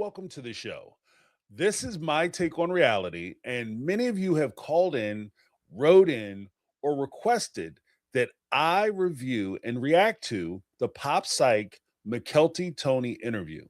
welcome to the show. This is my take on reality, and many of you have called in, wrote in, or requested that I review and react to the Pop Psyche Mykelti Tony interview.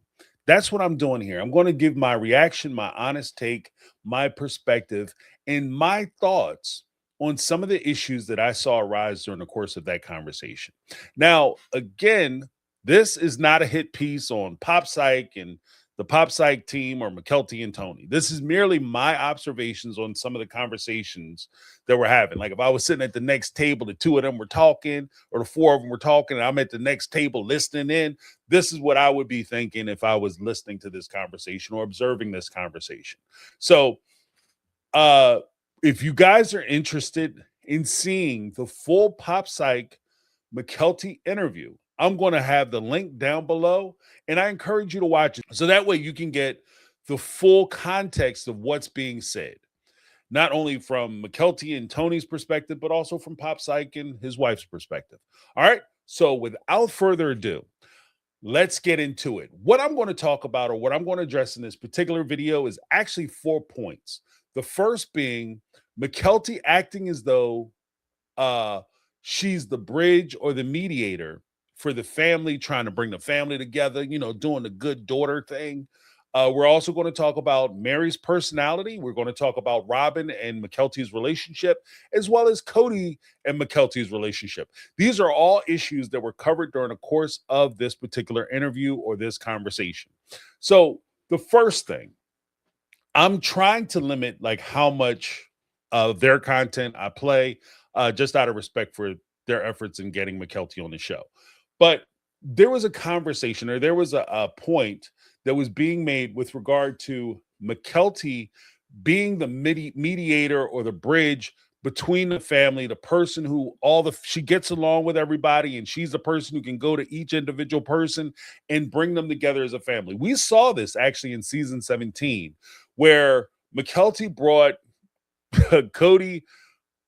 That's what I'm doing here. I'm going to give my reaction, my honest take, my perspective, and my thoughts on some of the issues that I saw arise during the course of that conversation. Now, again, this is not a hit piece on Pop Psyche and the Pop Psyche team or Mykelti and Tony. This is merely my observations on some of the conversations that we're having. Like if I was sitting at the next table, the two of them were talking, or the four of them were talking, and I'm at the next table listening in, this is what I would be thinking if I was listening to this conversation or observing this conversation. So, if you guys are interested in seeing the full Pop Psyche Mykelti interview, I'm going to have the link down below, and I encourage you to watch it so that way you can get the full context of what's being said, not only from Mykelti and Tony's perspective, but also from Pop Psyche and his wife's perspective. All right, so without further ado, let's get into it. What I'm going to talk about, or what I'm going to address in this particular video, is actually 4 points. The first being Mykelti acting as though she's the bridge or the mediator for the family, trying to bring the family together, doing the good daughter thing. We're also going to talk about Meri's personality. We're going to talk about Robyn and Mykelti's relationship, as well as Kody and Mykelti's relationship. These are all issues that were covered during the course of this particular interview or this conversation. So the first thing, I'm trying to limit like how much of their content I play, just out of respect for their efforts in getting Mykelti on the show. But there was a conversation, or there was a point that was being made with regard to Mykelti being the mediator or the bridge between the family, the person who she gets along with everybody, and she's the person who can go to each individual person and bring them together as a family. We saw this actually in season 17, where Mykelti brought Kody,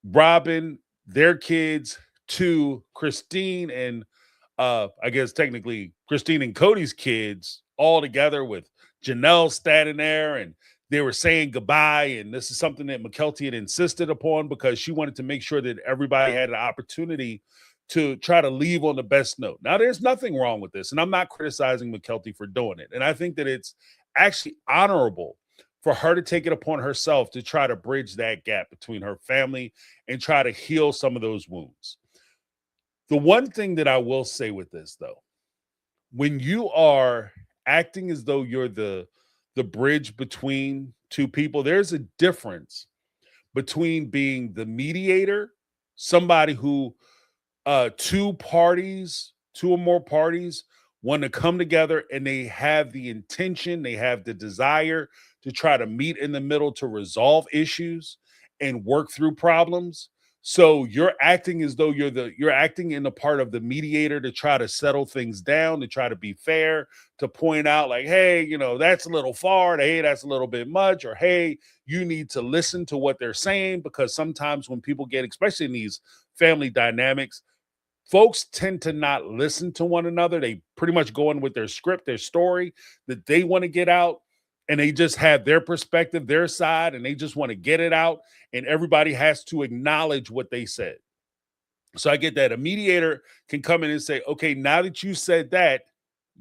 Robyn, their kids to Christine and I guess technically Christine and Kody's kids all together, with Janelle standing there, and they were saying goodbye. And this is something that Mykelti had insisted upon because she wanted to make sure that everybody had an opportunity to try to leave on the best note. Now, there's nothing wrong with this, and I'm not criticizing Mykelti for doing it. And I think that it's actually honorable for her to take it upon herself to try to bridge that gap between her family and try to heal some of those wounds. The one thing that I will say with this, though, when you are acting as though you're the bridge between two people, there's a difference between being the mediator, somebody who two or more parties want to come together and they have the intention, they have the desire to try to meet in the middle to resolve issues and work through problems. So you're acting as though you're acting in the part of the mediator to try to settle things down, to try to be fair, to point out like, hey, that's a little far, hey, that's a little bit much, or hey, you need to listen to what they're saying, because sometimes when people get, especially in these family dynamics, folks tend to not listen to one another. They pretty much go in with their script, their story that they want to get out, and they just have their perspective, their side, and they just want to get it out, and everybody has to acknowledge what they said. So I get that. A mediator can come in and say, okay, now that you said that,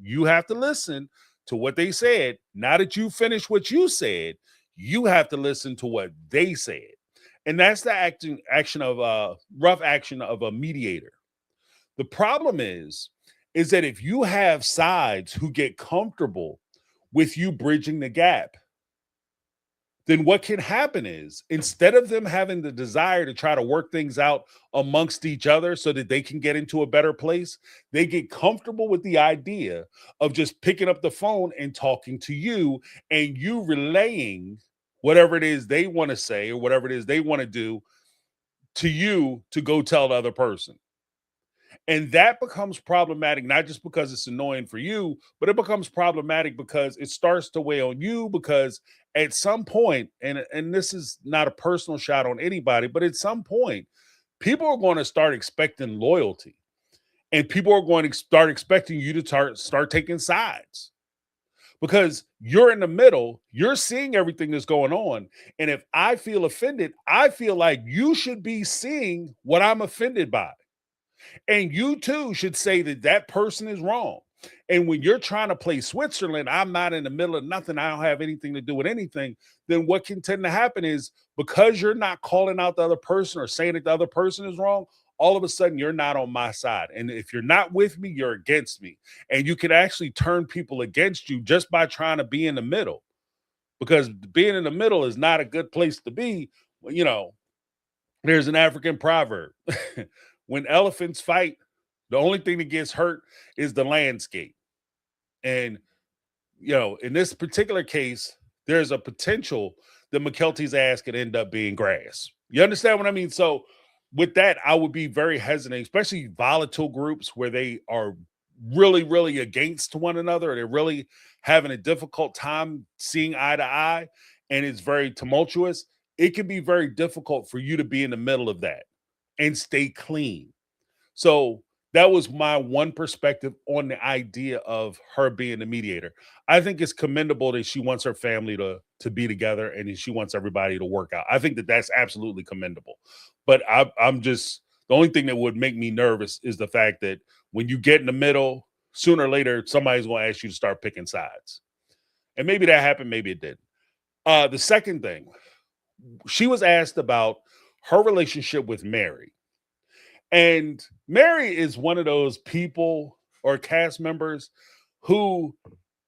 you have to listen to what they said. Now that you finished what you said, you have to listen to what they said. And that's the action of rough action of a mediator. The problem is that if you have sides who get comfortable with you bridging the gap, then what can happen is, instead of them having the desire to try to work things out amongst each other so that they can get into a better place, they get comfortable with the idea of just picking up the phone and talking to you, and you relaying whatever it is they want to say or whatever it is they want to do to you to go tell the other person. And that becomes problematic, not just because it's annoying for you, but it becomes problematic because it starts to weigh on you, because at some point, and this is not a personal shot on anybody, but at some point, people are going to start expecting loyalty, and people are going to start expecting you to start taking sides. because you're in the middle, you're seeing everything that's going on. And if I feel offended, I feel like you should be seeing what I'm offended by. And you too should say that that person is wrong. And when you're trying to play Switzerland, I'm not in the middle of nothing, I don't have anything to do with anything, then what can tend to happen is because you're not calling out the other person or saying that the other person is wrong, all of a sudden you're not on my side. And if you're not with me, you're against me. And you can actually turn people against you just by trying to be in the middle, because being in the middle is not a good place to be. You know, there's an African proverb when elephants fight, the only thing that gets hurt is the landscape. And, you know, in this particular case, there's a potential that Mykelti's ass could end up being grass. You understand what I mean? So, with that, I would be very hesitant, especially volatile groups where they are really, really against one another. They're really having a difficult time seeing eye to eye, and it's very tumultuous. It can be very difficult for you to be in the middle of that and stay clean. So that was my one perspective on the idea of her being the mediator. I think it's commendable that she wants her family to be together and she wants everybody to work out. I think that that's absolutely commendable. But I'm just, the only thing that would make me nervous is the fact that when you get in the middle, sooner or later somebody's going to ask you to start picking sides. And maybe that happened, maybe it didn't. The second thing, she was asked about her relationship with Meri. And Meri is one of those people or cast members who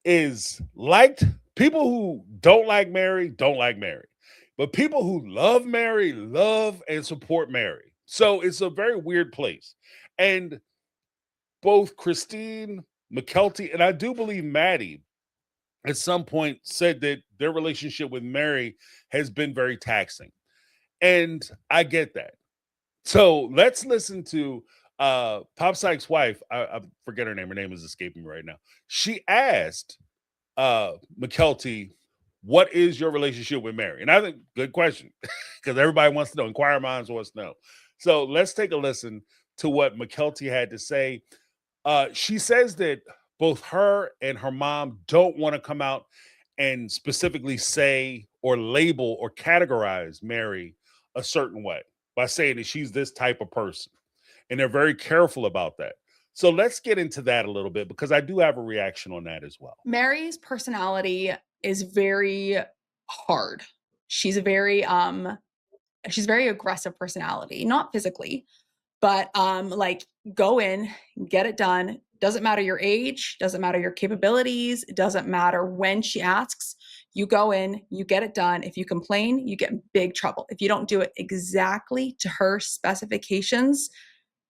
is liked. People who don't like Meri don't like Meri, but people who love Meri love and support Meri. So it's a very weird place. And both Christine, Mykelti, and I do believe Maddie at some point said that their relationship with Meri has been very taxing. And I get that. So let's listen to Pop Psyche's wife. I forget her name. Her name is escaping me right now. She asked Mykelti, what is your relationship with Meri? And I think good question, because everybody wants to know. Inquiring minds wants to know. So let's take a listen to what Mykelti had to say. She says that both her and her mom don't want to come out and specifically say or label or categorize Meri a certain way by saying that she's this type of person. And they're very careful about that. So let's get into that a little bit, because I do have a reaction on that as well. Meri's personality is very hard. She's a very aggressive personality, not physically, but like go in, get it done. Doesn't matter your age, doesn't matter your capabilities, it doesn't matter when she asks. You go in, you get it done. If you complain, you get in big trouble. If you don't do it exactly to her specifications,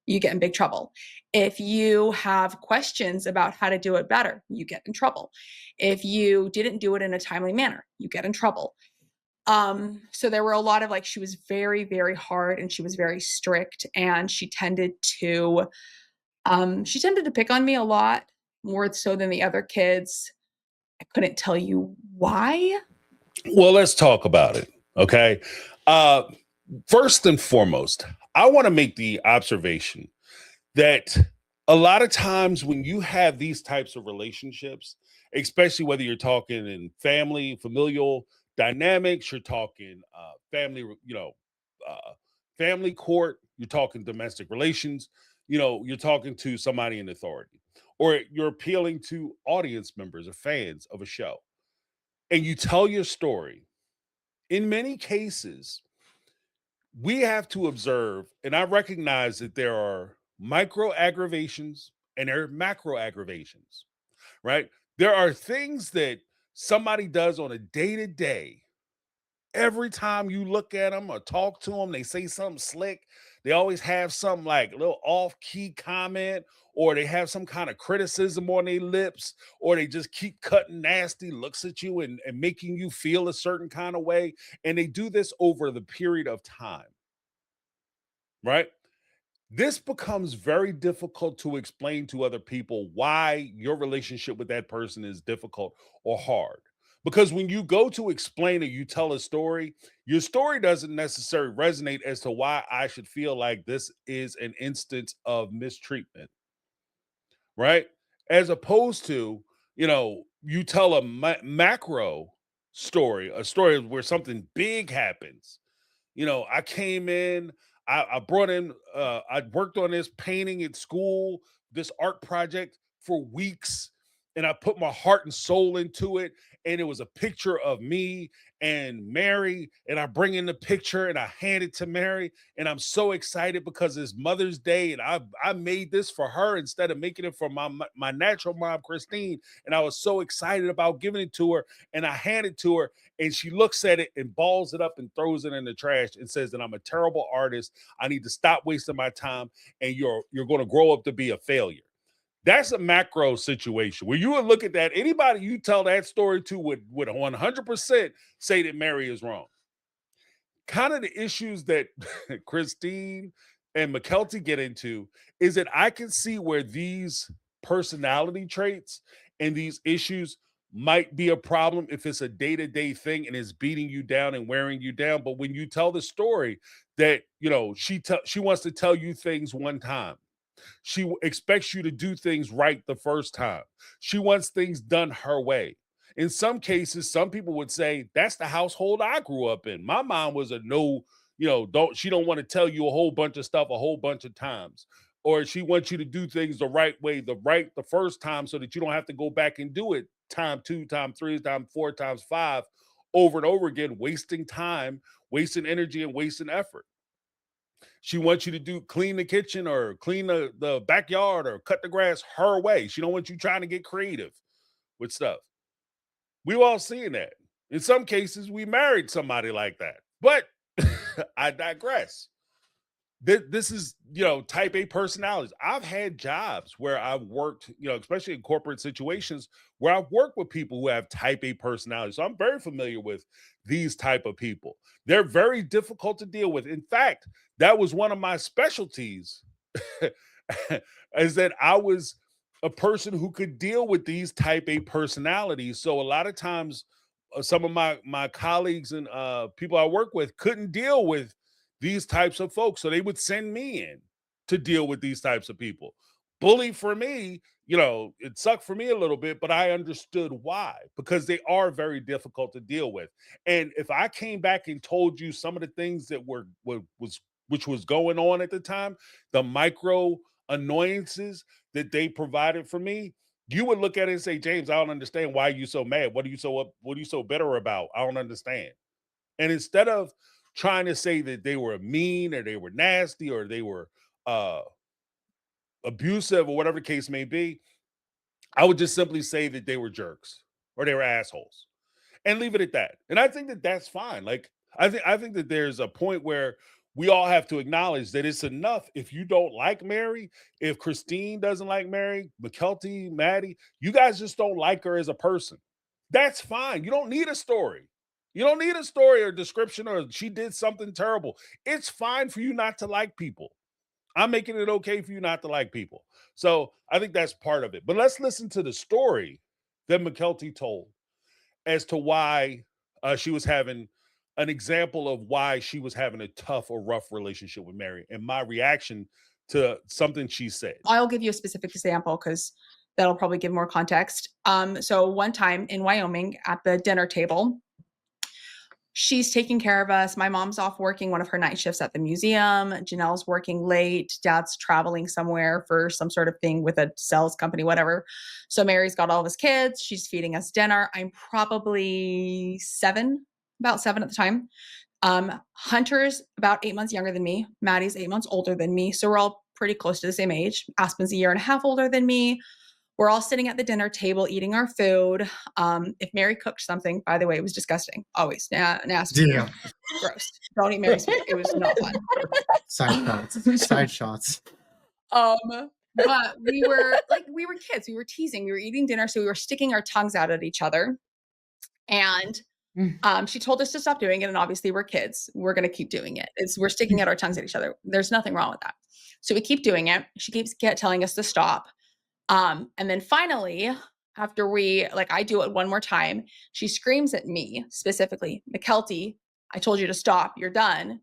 you get in big trouble. If you have questions about how to do it better, you get in trouble. If you didn't do it in a timely manner, you get in trouble. So there were a lot of like, she was very, very hard and she was very strict, and she tended to pick on me a lot, more so than the other kids. I couldn't tell you why. Well, let's talk about it. Okay. First and foremost, I want to make the observation that a lot of times when you have these types of relationships, especially whether you're talking in family, familial dynamics, you're talking family, family court, you're talking domestic relations, you're talking to somebody in authority, or you're appealing to audience members or fans of a show, and you tell your story. In many cases, we have to observe, and I recognize that there are micro aggravations and there are macro aggravations, right? There are things that somebody does on a day to day. Every time you look at them or talk to them, they say something slick. They always have some like little off key comment, or they have some kind of criticism on their lips, or they just keep cutting nasty looks at you and making you feel a certain kind of way. And they do this over the period of time, right? This becomes very difficult to explain to other people why your relationship with that person is difficult or hard. Because when you go to explain it, you tell a story, your story doesn't necessarily resonate as to why I should feel like this is an instance of mistreatment, right? As opposed to, you tell a macro story, a story where something big happens. You know, I came in, I brought in, I worked on this painting at school, this art project for weeks, and I put my heart and soul into it. And it was a picture of me and Meri, and I bring in the picture and I hand it to Meri, and I'm so excited because it's Mother's Day, and I made this for her instead of making it for my natural mom, Christine, and I was so excited about giving it to her, and I hand it to her, and she looks at it and balls it up and throws it in the trash and says that I'm a terrible artist. I need to stop wasting my time, and you're going to grow up to be a failure. That's a macro situation where you would look at that. Anybody you tell that story to would 100% say that Meri is wrong. Kind of the issues that Christine and Mykelti get into is that I can see where these personality traits and these issues might be a problem if it's a day-to-day thing and it's beating you down and wearing you down. But when you tell the story that, you know, she wants to tell you things one time, she expects you to do things right the first time. She wants things done her way. In some cases, some people would say that's the household I grew up in. My mom was a no, you know, she don't want to tell you a whole bunch of stuff a whole bunch of times. Or she wants you to do things the right way, the first time, so that you don't have to go back and do it time two, time three, time four, times five, over and over again, wasting time, wasting energy, and wasting effort. She wants you to clean the kitchen or clean the backyard or cut the grass her way. She don't want you trying to get creative with stuff. We've all seen that. In some cases, we married somebody like that. But I digress. This is, you know, type A personalities. I've had jobs where I've worked, you know, especially in corporate situations where I've worked with people who have type A personalities. So I'm very familiar with these type of people. They're very difficult to deal with. In fact, that was one of my specialties is that I was a person who could deal with these type A personalities. So a lot of times some of my colleagues and people I work with couldn't deal with these types of folks. So they would send me in to deal with these types of people. Bully for me, you know, it sucked for me a little bit, but I understood why, because they are very difficult to deal with. And if I came back and told you some of the things that which was going on at the time, the micro annoyances that they provided for me, you would look at it and say, James, I don't understand why you so mad. What are you so bitter about? I don't understand. And instead of trying to say that they were mean or they were nasty or they were uh abusive or whatever the case may be, I would just simply say that they were jerks or they were assholes and leave it at that. And I think that that's fine. Like I think that there's a point where we all have to acknowledge that it's enough if you don't like Meri, if Christine doesn't like Meri, Mykelti, Maddie, you guys just don't like her as a person. That's fine. You don't need a story. You don't need a story or description or she did something terrible. It's fine for you not to like people. I'm making it okay for you not to like people. So I think that's part of it. But let's listen to the story that Mykelti told as to why she was having an example of why she was having a tough or rough relationship with Meri and my reaction to something she said. I'll give you a specific example because that'll probably give more context. So one time in Wyoming at the dinner table, she's taking care of us. My mom's off working one of her night shifts at the museum. Janelle's working late. Dad's traveling somewhere for some sort of thing with a sales company, whatever. So Meri's got all of his kids. She's feeding us dinner. I'm probably about seven at the time. Hunter's about 8 months younger than me. Maddie's 8 months older than me. So we're all pretty close to the same age. Aspen's a year and a half older than me. We're all sitting at the dinner table eating our food. If Meri cooked something, by the way, it was disgusting. Always nasty. Yeah. Gross. Don't eat Meri's food. It was not fun. Side shots. But we were kids. We were teasing. We were eating dinner, so we were sticking our tongues out at each other. And she told us to stop doing it, and obviously we're kids. We're going to keep doing it. We're sticking out our tongues at each other. There's nothing wrong with that. So we keep doing it. She keeps telling us to stop. And then finally, after I do it one more time, she screams at me specifically, Mykelti, I told you to stop. You're done.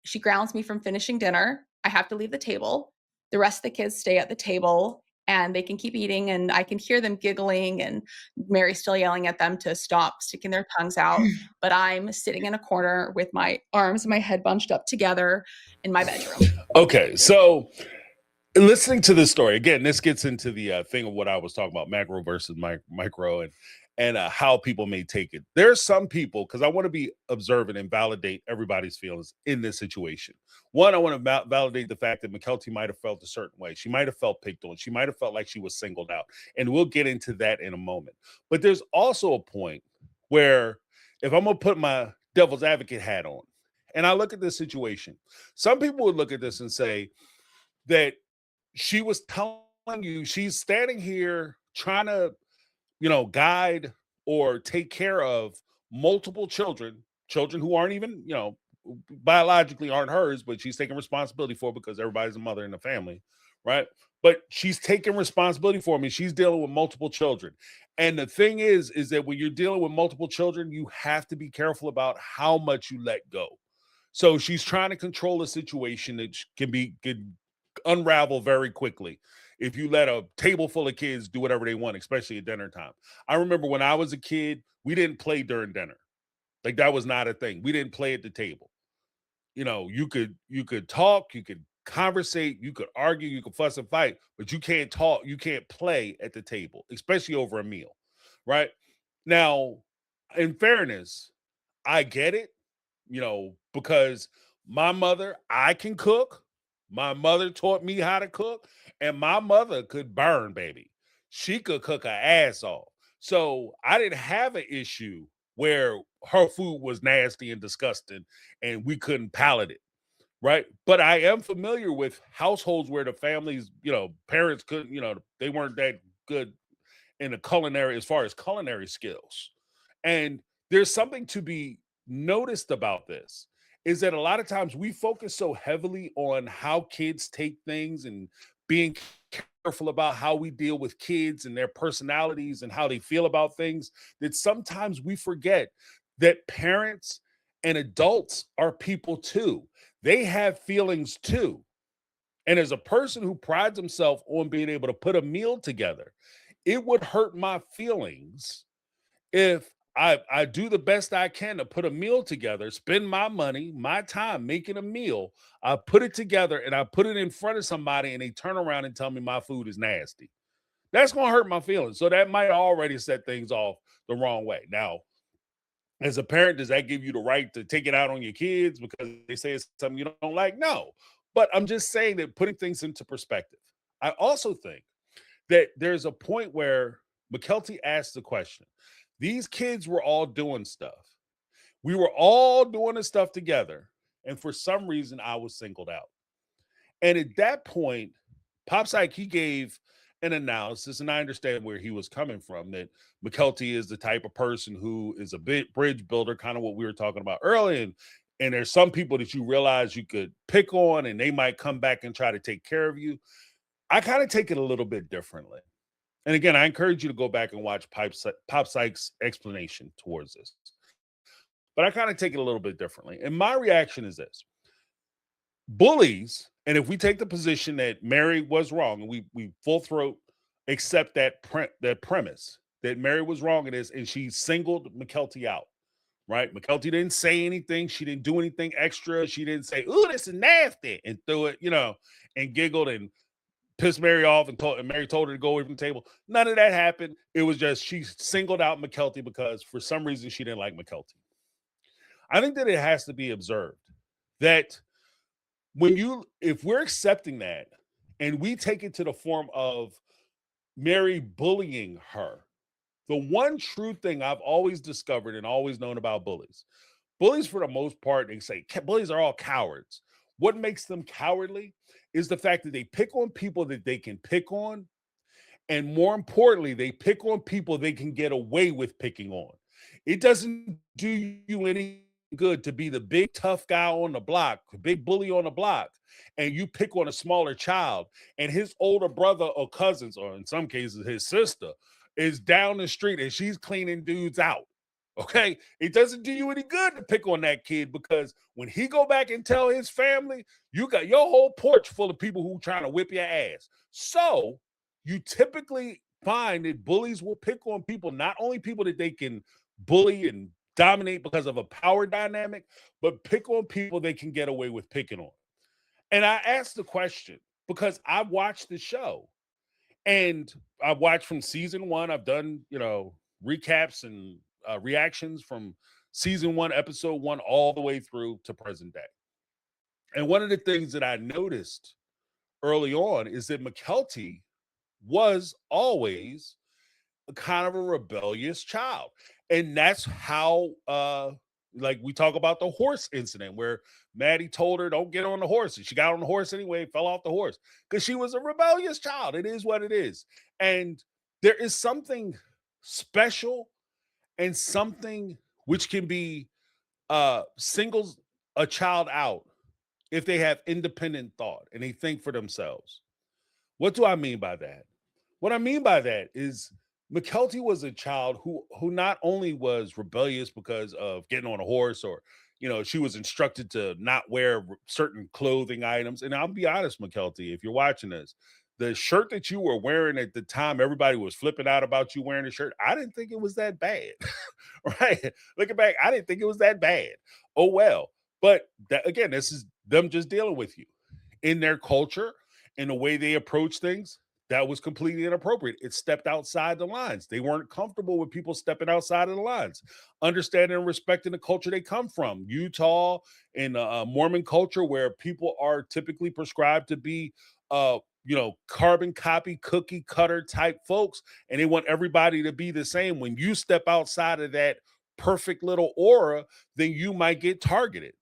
She grounds me from finishing dinner. I have to leave the table. The rest of the kids stay at the table. and they can keep eating, and I can hear them giggling, and Meri's still yelling at them to stop sticking their tongues out. But I'm sitting in a corner with my arms and my head bunched up together in my bedroom. Okay, so listening to this story again, this gets into the thing of what I was talking about, macro versus micro, and how people may take it. There are some people, because I want to be observant and validate everybody's feelings in this situation. One, I want to validate the fact that Mykelti might have felt a certain way. She might have felt picked on. She might have felt like she was singled out, and we'll get into that in a moment. But there's also a point where, if I'm gonna put my devil's advocate hat on, and I look at this situation, some people would look at this and say that she was telling you, she's standing here trying to, guide or take care of multiple children who aren't even, biologically aren't hers, but she's taking responsibility for because everybody's a mother in the family, right? But she's taking responsibility for me. She's dealing with multiple children. And the thing is that when you're dealing with multiple children, you have to be careful about how much you let go. So she's trying to control a situation that can unravel very quickly if you let a table full of kids do whatever they want, especially at dinner time. I remember when I was a kid, we didn't play during dinner. Like, that was not a thing. We didn't play at the table. You could talk, you could conversate, you could argue, you could fuss and fight, but you can't talk, you can't play at the table, especially over a meal, right? Now, in fairness, I get it, because my mother, I can cook. My mother taught me how to cook, and my mother could burn, baby. She could cook her ass off. So I didn't have an issue where her food was nasty and disgusting and we couldn't palate it, right? But I am familiar with households where the families, parents couldn't, they weren't that good in the culinary, as far as culinary skills. And there's something to be noticed about this, is that a lot of times we focus so heavily on how kids take things and being careful about how we deal with kids and their personalities and how they feel about things, that sometimes we forget that parents and adults are people too. They have feelings too. And as a person who prides himself on being able to put a meal together, it would hurt my feelings if I do the best I can to put a meal together, spend my money, my time making a meal. I put it together and I put it in front of somebody and they turn around and tell me my food is nasty. That's going to hurt my feelings. So that might already set things off the wrong way. Now, as a parent, does that give you the right to take it out on your kids because they say it's something you don't like? No. But I'm just saying that, putting things into perspective. I also think that there's a point where Mykelti asked the question. These kids were all doing stuff. We were all doing the stuff together. And for some reason, I was singled out. And at that point, Pop Psyche, he gave an analysis, and I understand where he was coming from, that Mykelti is the type of person who is a bit bridge builder, kind of what we were talking about earlier. And there's some people that you realize you could pick on and they might come back and try to take care of you. I kind of take it a little bit differently. And again, I encourage you to go back and watch Pop Psyche's explanation towards this. But I kind of take it a little bit differently. And my reaction is this. Bullies, and if we take the position that Meri was wrong, and we full throat accept that premise, that Meri was wrong in this, and she singled Mykelti out, right? Mykelti didn't say anything. She didn't do anything extra. She didn't say, "Ooh, this is nasty," and threw it, and giggled and pissed Meri off, and Meri told her to go away from the table. None of that happened. It was just she singled out Mykelti because for some reason she didn't like Mykelti. I think that it has to be observed that if we're accepting that and we take it to the form of Meri bullying her, the one true thing I've always discovered and always known about bullies for the most part, they say bullies are all cowards. What makes them cowardly is the fact that they pick on people that they can pick on. And more importantly, they pick on people they can get away with picking on. It doesn't do you any good to be the big tough guy on the block, the big bully on the block, and you pick on a smaller child, and his older brother or cousins, or in some cases his sister, is down the street and she's cleaning dudes out. Okay, it doesn't do you any good to pick on that kid, because when he go back and tell his family, you got your whole porch full of people who trying to whip your ass. So you typically find that bullies will pick on people, not only people that they can bully and dominate because of a power dynamic, but pick on people they can get away with picking on. And I asked the question because I watched the show and I watched from season one. I've done, recaps and reactions from season one, episode one, all the way through to present day. And one of the things that I noticed early on is that Mykelti was always kind of a rebellious child. And that's how like we talk about the horse incident where Maddie told her don't get on the horse, and she got on the horse anyway, fell off the horse because she was a rebellious child. It is what it is. And there is something special and something which can be singles a child out if they have independent thought and they think for themselves. What do I mean by that? What I mean by that is Mykelti was a child who not only was rebellious because of getting on a horse, or she was instructed to not wear certain clothing items. And I'll be honest, Mykelti, if you're watching this, the shirt that you were wearing at the time, everybody was flipping out about you wearing the shirt. I didn't think it was that bad. Right? Looking back, I didn't think it was that bad. Oh well. But again, this is them just dealing with you in their culture, in the way they approach things. That was completely inappropriate. It stepped outside the lines. They weren't comfortable with people stepping outside of the lines. Understanding and respecting the culture they come from. Utah and Mormon culture, where people are typically prescribed to be, carbon copy, cookie cutter type folks, and they want everybody to be the same. When you step outside of that perfect little aura, then you might get targeted.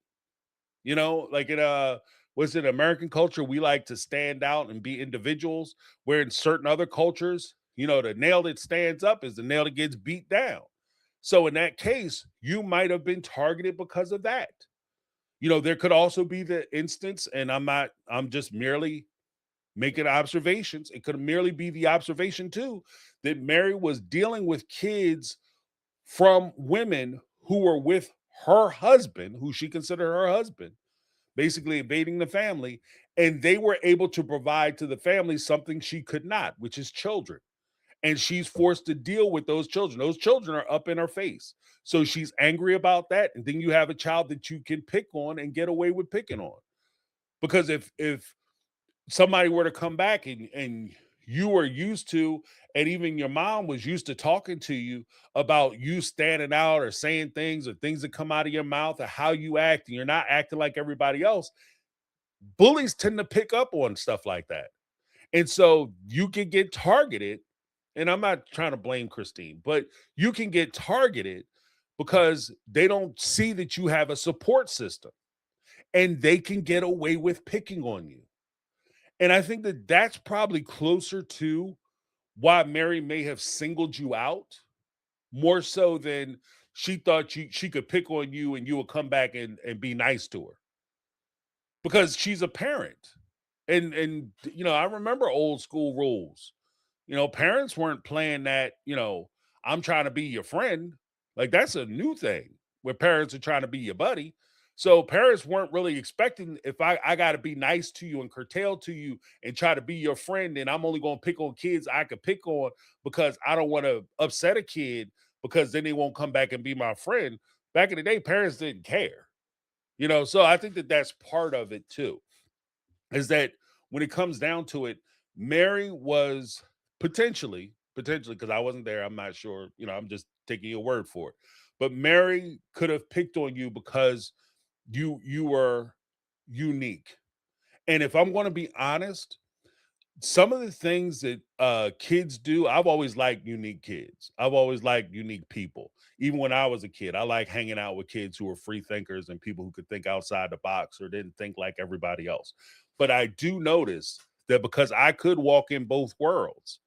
Like in was it American culture, we like to stand out and be individuals, where in certain other cultures, the nail that stands up is the nail that gets beat down. So in that case, you might have been targeted because of that. There could also be the instance, and I'm just merely making observations. It could merely be the observation too that Meri was dealing with kids from women who were with her husband, who she considered her husband, basically invading the family, and they were able to provide to the family something she could not, which is children. And she's forced to deal with those children. Those children are up in her face. So she's angry about that. And then you have a child that you can pick on and get away with picking on. Because if somebody were to come back and you were used to, and even your mom was used to talking to you about you standing out or saying things or things that come out of your mouth or how you act, and you're not acting like everybody else, bullies tend to pick up on stuff like that. And so you can get targeted. And I'm not trying to blame Christine, but you can get targeted because they don't see that you have a support system, and they can get away with picking on you. And I think that that's probably closer to why Meri may have singled you out more so than she thought she could pick on you and you would come back and be nice to her, because she's a parent. And I remember old school rules. Parents weren't playing that, I'm trying to be your friend. Like, that's a new thing where parents are trying to be your buddy. So parents weren't really expecting, if I got to be nice to you and curtail to you and try to be your friend, and I'm only going to pick on kids I could pick on because I don't want to upset a kid, because then they won't come back and be my friend. Back in the day, parents didn't care, so I think that that's part of it too, is that when it comes down to it, Meri was potentially, because I wasn't there, I'm not sure, I'm just taking your word for it. But Meri could have picked on you because you were unique. And if I'm going to be honest, some of the things that kids do, I've always liked unique kids. I've always liked unique people. Even when I was a kid, I like hanging out with kids who were free thinkers and people who could think outside the box or didn't think like everybody else. But I do notice that because I could walk in both worlds,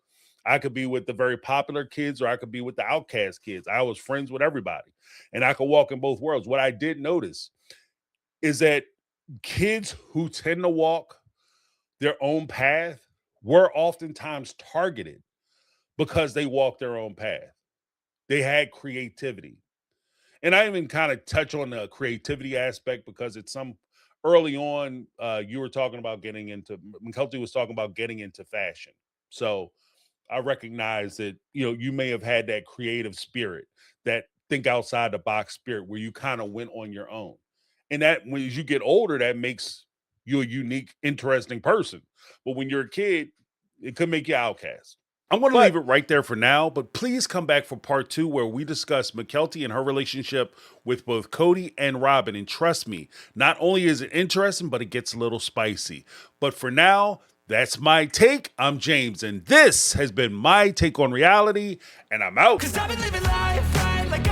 I could be with the very popular kids or I could be with the outcast kids. I was friends with everybody and I could walk in both worlds. What I did notice is that kids who tend to walk their own path were oftentimes targeted because they walked their own path. They had creativity. And I even kind of touch on the creativity aspect because it's some early on, you were talking about Mykelti was talking about getting into fashion. So I recognize that, you may have had that creative spirit, that think outside the box spirit where you kind of went on your own. And that when as you get older, that makes you a unique, interesting person. But when you're a kid, it could make you outcast. I'm going to leave it right there for now, but please come back for part 2 where we discuss Mykelti and her relationship with both Kody and Robyn. And trust me, not only is it interesting, but it gets a little spicy. But for now, that's my take. I'm James, and this has been my take on reality, and I'm out. 'Cause I've been living life right like